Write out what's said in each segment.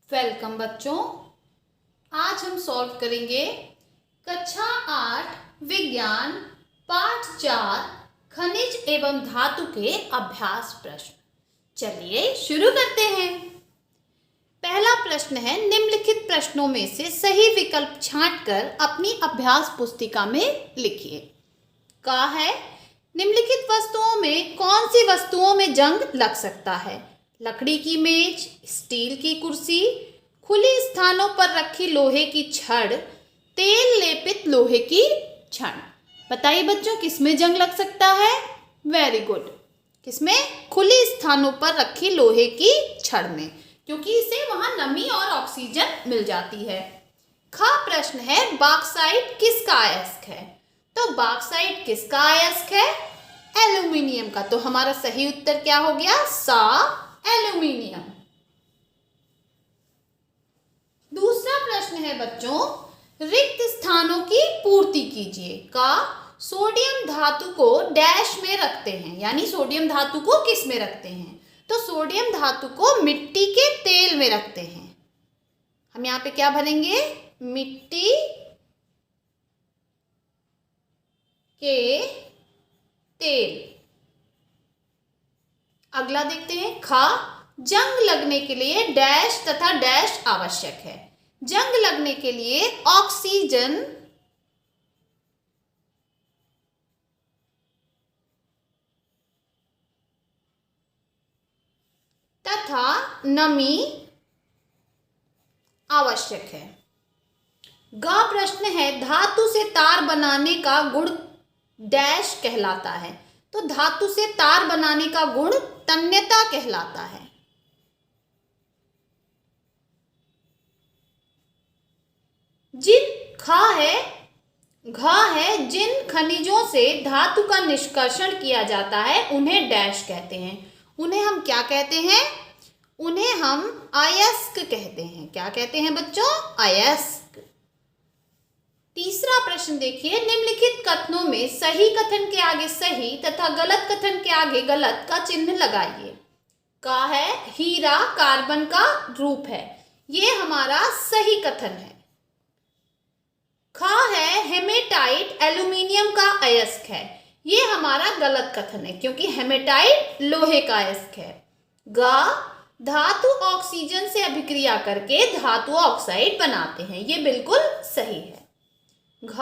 Welcome बच्चों। आज हम सॉल्व करेंगे कक्षा 8 विज्ञान पाठ 4 खनिज एवं धातु के अभ्यास प्रश्न। चलिए शुरू करते हैं। पहला प्रश्न है, निम्नलिखित प्रश्नों में से सही विकल्प छांटकर अपनी अभ्यास पुस्तिका में लिखिए। कहा है, निम्नलिखित वस्तुओं में कौन सी वस्तुओं में जंग लग सकता है? लकड़ी की मेज, स्टील की कुर्सी, खुली स्थानों पर रखी लोहे की छड़, तेल लेपित लोहे की छड़। बताइए बच्चों, किसमें जंग लग सकता है? वेरी गुड, किसमें? खुली स्थानों पर रखी लोहे की छड़ में, क्योंकि इसे वहां नमी और ऑक्सीजन मिल जाती है। ख प्रश्न है, बॉक्साइट किसका अयस्क है? तो बॉक्साइट किसका अयस्क है? एल्यूमिनियम का। तो हमारा सही उत्तर क्या हो गया? सा, एल्यूमिनियम। दूसरा प्रश्न है बच्चों, रिक्त स्थानों की पूर्ति कीजिए। का सोडियम धातु को डैश में रखते हैं, यानी सोडियम धातु को किस में रखते हैं? तो सोडियम धातु को मिट्टी के तेल में रखते हैं। हम यहाँ पे क्या भरेंगे? मिट्टी के तेल। अगला देखते हैं, खा जंग लगने के लिए डैश तथा डैश आवश्यक है। जंग लगने के लिए ऑक्सीजन तथा नमी आवश्यक है। ग प्रश्न है, धातु से तार बनाने का गुण डैश कहलाता है। तो धातु से तार बनाने का गुण तन्यता कहलाता है। घ है जिन खनिजों से धातु का निष्कर्षण किया जाता है उन्हें डैश कहते हैं। उन्हें हम क्या कहते हैं? उन्हें हम अयस्क कहते हैं। क्या कहते हैं बच्चों? अयस्क। तीसरा प्रश्न देखिए, निम्नलिखित कथनों में सही कथन के आगे सही तथा गलत कथन के आगे गलत का चिन्ह लगाइए। का है, हीरा कार्बन का रूप है। ये हमारा सही कथन है। खा है, हेमेटाइट एल्यूमिनियम का अयस्क है। ये हमारा गलत कथन है, क्योंकि हेमेटाइट लोहे का अयस्क है। गा धातु ऑक्सीजन से अभिक्रिया करके धातु ऑक्साइड बनाते हैं। ये बिल्कुल सही है। घ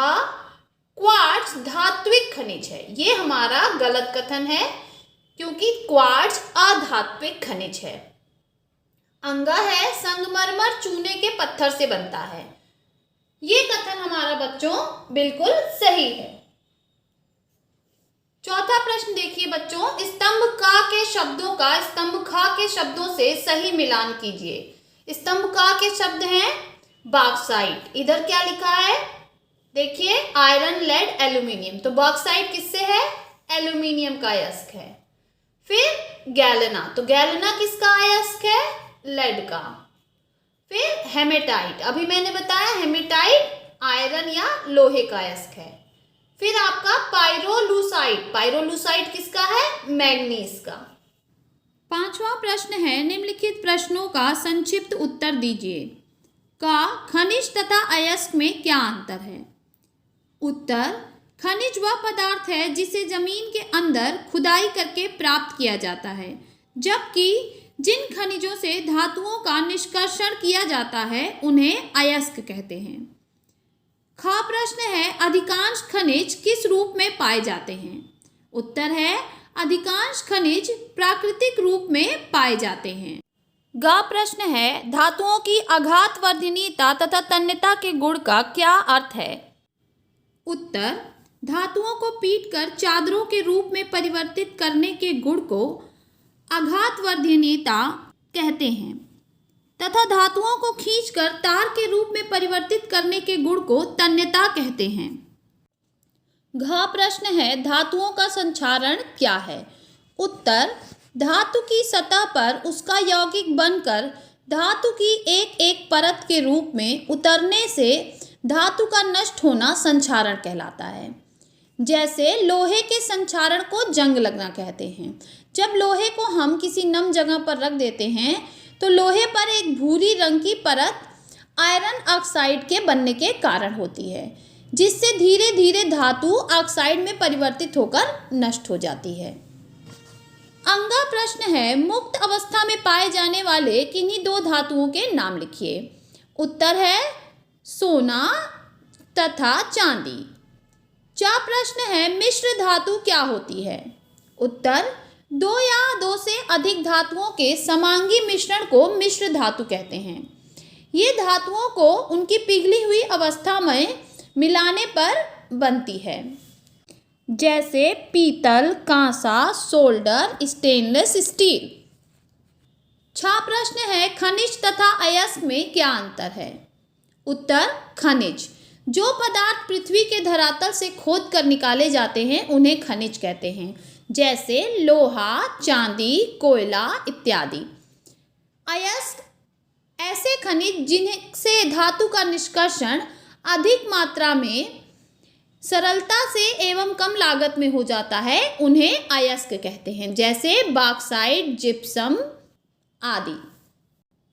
क्वार्ट्ज धात्विक खनिज है। ये हमारा गलत कथन है, क्योंकि क्वार्ट्ज अधात्विक खनिज है। अंगा है, संगमरमर चूने के पत्थर से बनता है। ये कथन हमारा बच्चों बिल्कुल सही है। चौथा प्रश्न देखिए बच्चों, स्तंभ का के शब्दों का स्तंभ खा के शब्दों से सही मिलान कीजिए। स्तंभ का के शब्द हैं बॉक्साइट। इधर क्या लिखा है? देखिए, आयरन, लेड, एल्यूमिनियम। तो बॉक्साइट किससे है? एल्यूमिनियम का अयस्क है। फिर गैलेना, तो गैलेना किसका अयस्क है? लेड का। फिर हेमेटाइट, अभी मैंने बताया हेमेटाइट आयरन या लोहे का अयस्क है। फिर आपका पाइरोलूसाइट, पाइरोलूसाइट किसका है? मैग्नीज का। पांचवा प्रश्न है, निम्नलिखित प्रश्नों का संक्षिप्त उत्तर दीजिए। का खनिज तथा अयस्क में क्या अंतर है? उत्तर, खनिज वह पदार्थ है जिसे जमीन के अंदर खुदाई करके प्राप्त किया जाता है, जबकि जिन खनिजों से धातुओं का निष्कर्षण किया जाता है उन्हें अयस्क कहते हैं। ख प्रश्न है, अधिकांश खनिज किस रूप में पाए जाते हैं? उत्तर है, अधिकांश खनिज प्राकृतिक रूप में पाए जाते हैं। ग प्रश्न है, धातुओं की आघातवर्धनीयता तथा तन्यता के गुण का क्या अर्थ है? उत्तर, धातुओं को पीटकर चादरों के रूप में परिवर्तित करने के गुण को आघातवर्धनीयता कहते हैं तथा धातुओं को खींचकर तार के रूप में परिवर्तित करने के गुण को तन्यता कहते हैं। घ प्रश्न है, धातुओं का संक्षारण क्या है? उत्तर, धातु की सतह पर उसका यौगिक बनकर धातु की एक एक परत के रूप में उतरने से धातु का नष्ट होना संक्षारण कहलाता है। जैसे लोहे के संक्षारण को जंग लगना कहते हैं। जब लोहे को हम किसी नम जगह पर रख देते हैं तो लोहे पर एक भूरी रंग की परत आयरन ऑक्साइड के बनने के कारण होती है, जिससे धीरे धीरे धातु ऑक्साइड में परिवर्तित होकर नष्ट हो जाती है। अगला प्रश्न है, मुक्त अवस्था में पाए जाने वाले किन्हीं दो धातुओं के नाम लिखिए। उत्तर है सोना तथा चांदी। चार प्रश्न है, मिश्र धातु क्या होती है? उत्तर, दो या दो से अधिक धातुओं के समांगी मिश्रण को मिश्र धातु कहते हैं। ये धातुओं को उनकी पिघली हुई अवस्था में मिलाने पर बनती है, जैसे पीतल, कांसा, सोल्डर, स्टेनलेस स्टील। 6 प्रश्न है, खनिज तथा अयस्क में क्या अंतर है? उत्तर, खनिज जो पदार्थ पृथ्वी के धरातल से खोद कर निकाले जाते हैं उन्हें खनिज कहते हैं, जैसे लोहा, चांदी, कोयला इत्यादि। अयस्क ऐसे खनिज जिनसे धातु का निष्कर्षण अधिक मात्रा में सरलता से एवं कम लागत में हो जाता है, उन्हें अयस्क कहते हैं, जैसे बॉक्साइट, जिप्सम आदि।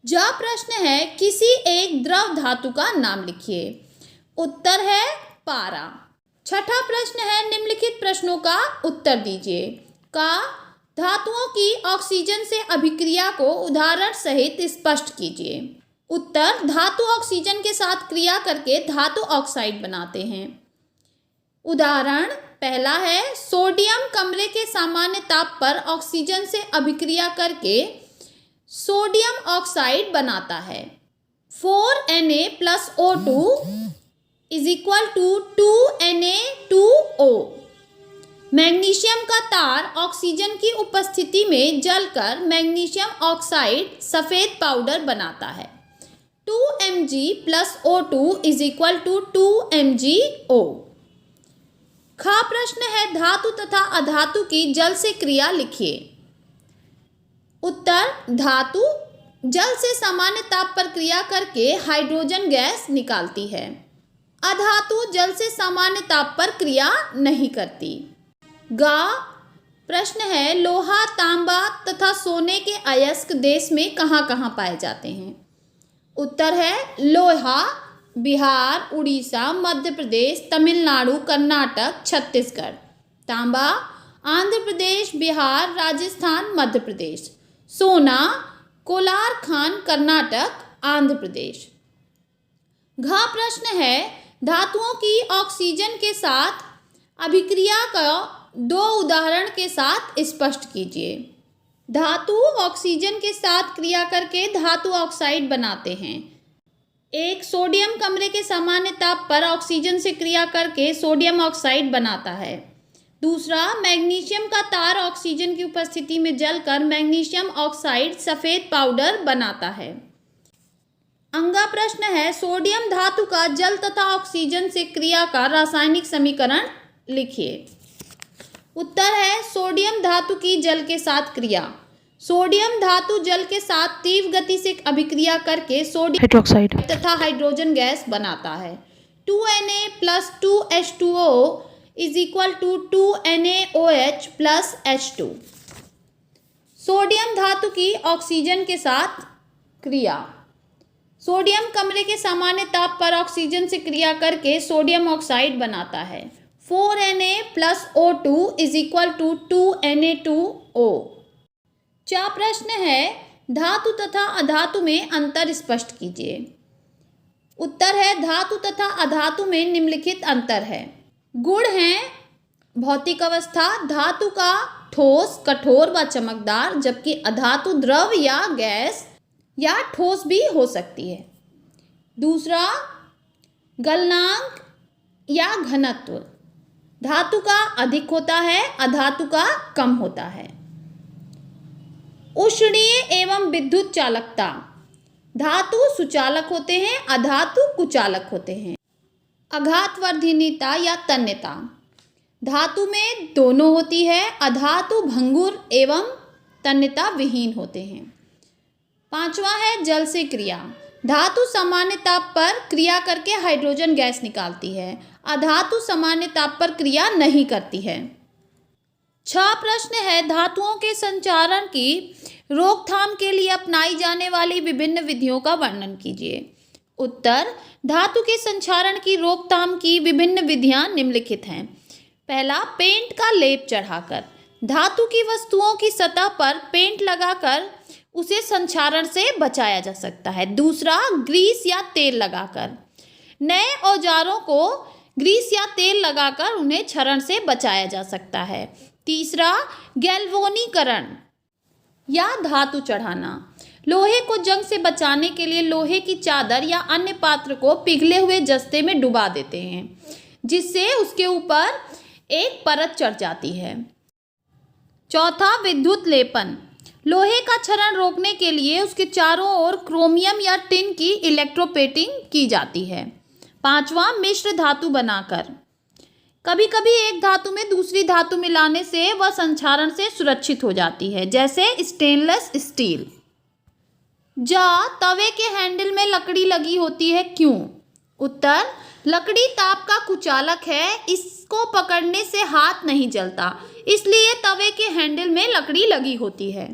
जा प्रश्न है, किसी एक द्रव धातु का नाम लिखिए। उत्तर है पारा। छठा प्रश्न है, निम्नलिखित प्रश्नों का उत्तर दीजिए। का धातुओं की ऑक्सीजन से अभिक्रिया को उदाहरण सहित स्पष्ट कीजिए। उत्तर, धातु ऑक्सीजन के साथ क्रिया करके धातु ऑक्साइड बनाते हैं। उदाहरण पहला है, सोडियम कमरे के सामान्य ताप पर ऑक्सीजन से अभिक्रिया करके सोडियम ऑक्साइड बनाता है। 4Na + O2 = 2Na2O। मैग्नीशियम का तार ऑक्सीजन की उपस्थिति में जलकर मैग्नीशियम ऑक्साइड सफ़ेद पाउडर बनाता है। 2Mg + O2 = 2MgO। खा प्रश्न है, धातु तथा अधातु की जल से क्रिया लिखिए। उत्तर, धातु जल से सामान्य ताप पर क्रिया करके हाइड्रोजन गैस निकालती है। अधातु जल से सामान्य ताप पर क्रिया नहीं करती। गा प्रश्न है, लोहा, तांबा तथा सोने के अयस्क देश में कहाँ कहाँ पाए जाते हैं? उत्तर है, लोहा बिहार, उड़ीसा, मध्य प्रदेश, तमिलनाडु, कर्नाटक, छत्तीसगढ़। तांबा आंध्र प्रदेश, बिहार, राजस्थान, मध्य प्रदेश। सोना कोलार खान, कर्नाटक, आंध्र प्रदेश। घ प्रश्न है, धातुओं की ऑक्सीजन के साथ अभिक्रिया का 2 उदाहरण के साथ स्पष्ट कीजिए। धातु ऑक्सीजन के साथ क्रिया करके धातु ऑक्साइड बनाते हैं। एक, सोडियम कमरे के सामान्य ताप पर ऑक्सीजन से क्रिया करके सोडियम ऑक्साइड बनाता है। दूसरा, मैग्नीशियम का तार ऑक्सीजन की उपस्थिति में जलकर मैग्नीशियम ऑक्साइड सफ़ेद पाउडर बनाता है। अंगा प्रश्न है, सोडियम धातु का जल तथा ऑक्सीजन से क्रिया का रासायनिक समीकरण लिखिए। उत्तर है, सोडियम धातु की जल के साथ क्रिया। सोडियम धातु जल के साथ तीव्र गति से अभिक्रिया करके सोडियम हाइड्रोक्साइड तथा हाइड्रोजन गैस बनाता है। 2Na + 2H2O = 2NaOH + H2। Sodium धातु की ऑक्सीजन के साथ क्रिया। सोडियम कमरे के सामान्य ताप पर ऑक्सीजन से क्रिया करके सोडियम ऑक्साइड बनाता है। 4Na + O2 = 2Na2O। 4 प्रश्न है, धातु तथा अधातु में अंतर स्पष्ट कीजिए। उत्तर है, धातु तथा अधातु में निम्नलिखित अंतर है। गुण हैं, भौतिक अवस्था, धातु का ठोस, कठोर व चमकदार, जबकि अधातु द्रव या गैस या ठोस भी हो सकती है। दूसरा, गलनांक या घनत्व, धातु का अधिक होता है, अधातु का कम होता है। उष्णीय एवं विद्युत चालकता, धातु सुचालक होते हैं, अधातु कुचालक होते हैं। आघातवर्धनीयता या तन्यता, धातु में दोनों होती है, अधातु भंगुर एवं तन्यता विहीन होते हैं। 5वां है जल से क्रिया, धातु सामान्य ताप पर क्रिया करके हाइड्रोजन गैस निकालती है, अधातु सामान्य ताप पर क्रिया नहीं करती है। 6 प्रश्न है, धातुओं के संचारण की रोकथाम के लिए अपनाई जाने वाली विभिन्न विधियों का वर्णन कीजिए। उत्तर, धातु के संक्षारण की रोकथाम की विभिन्न विधियां निम्नलिखित हैं। पहला, पेंट का लेप चढ़ाकर। धातु की वस्तुओं की सतह पर पेंट लगाकर उसे संक्षारण से बचाया जा सकता है। दूसरा, ग्रीस या तेल लगाकर। नए औजारों को ग्रीस या तेल लगाकर उन्हें क्षरण से बचाया जा सकता है। तीसरा, गैल्वेनीकरण या धातु चढ़ाना। लोहे को जंग से बचाने के लिए लोहे की चादर या अन्य पात्र को पिघले हुए जस्ते में डुबा देते हैं, जिससे उसके ऊपर एक परत चढ़ जाती है। चौथा, विद्युत लेपन। लोहे का क्षरण रोकने के लिए उसके चारों ओर क्रोमियम या टिन की इलेक्ट्रोप्लेटिंग की जाती है। पांचवा, मिश्र धातु बनाकर। कभी कभी एक धातु में दूसरी धातु मिलाने से वह संक्षारण से सुरक्षित हो जाती है, जैसे स्टेनलेस स्टील। तवे के हैंडल में लकड़ी लगी होती है, क्यों? उत्तर, लकड़ी ताप का कुचालक है, इसको पकड़ने से हाथ नहीं जलता, इसलिए तवे के हैंडल में लकड़ी लगी होती है।